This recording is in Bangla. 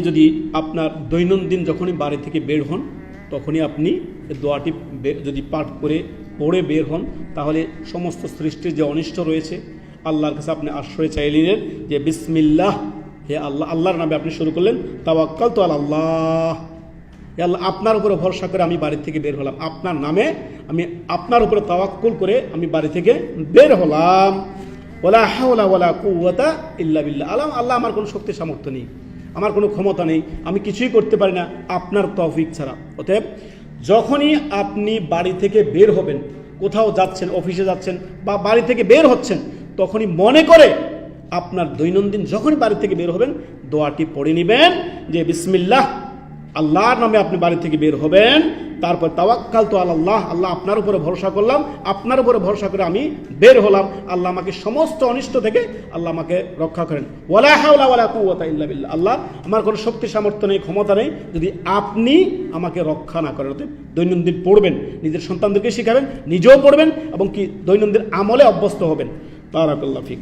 যদি আপনার দৈনন্দিন যখনই বাড়ি থেকে বের হন তখনই আপনি দোয়াটি যদি পাঠ করে পড়ে বের হন, তাহলে সমস্ত সৃষ্টির যে অনিষ্ট রয়েছে আল্লাহর কাছে আপনি আশ্রয় চাইলেন যে বিসমিল্লাহ, হে আল্লাহ, আল্লাহর নামে আপনি শুরু করলেন তাওয়াক্কালতু আলাল্লাহ, হে আল্লাহ আপনার উপরে ভরসা করে আমি বাড়ি থেকে বের হলাম, আপনার নামে আমি আপনার উপরে তাওয়াক্কুল করে আমি বাড়ি থেকে বের হলাম। ওয়ালা হাওলা ওয়ালা কুওয়াতা ইল্লা বিল্লাহ, আল্লাহ আমার কোনো শক্তি সামর্থ্য নেই, আমার কোনো ক্ষমতা নেই, আমি কিছুই করতে পারি না আপনার তৌফিক ছাড়া। অতএব যখনই আপনি বাড়ি থেকে বের হবেন, কোথাও যাচ্ছেন, অফিসে যাচ্ছেন বা বাড়ি থেকে বের হচ্ছেন, তখনই মনে করে আপনার দৈনন্দিন যখনই বাড়ি থেকে বের হবেন দোয়াটি পড়ে নেবেন যে বিসমিল্লাহ, আল্লাহর নামে আপনি বাড়ি থেকে বের হবেন, তারপর তাওয়াক্কালতু আলাল্লাহ, আল্লাহ আপনার উপরে ভরসা করলাম, আপনার উপরে ভরসা করে আমি বের হলাম, আল্লাহ আমাকে সমস্ত অনিষ্ট থেকে আল্লাহ আমাকে রক্ষা করেন। ওয়ালা হাওলা ওয়ালা কুওয়াতা ইল্লা বিল্লাহ, আল্লাহ আমার কোনো শক্তি সামর্থ্য নেই, ক্ষমতা নেই যদি আপনি আমাকে রক্ষা না করেন। অতএব দৈনন্দিন পড়বেন, নিজের সন্তানদেরকে শিখাবেন, নিজেও পড়বেন এবং কি দৈনন্দিন আমলে অভ্যস্ত হবেন। বারাকাল্লাহু ফিক।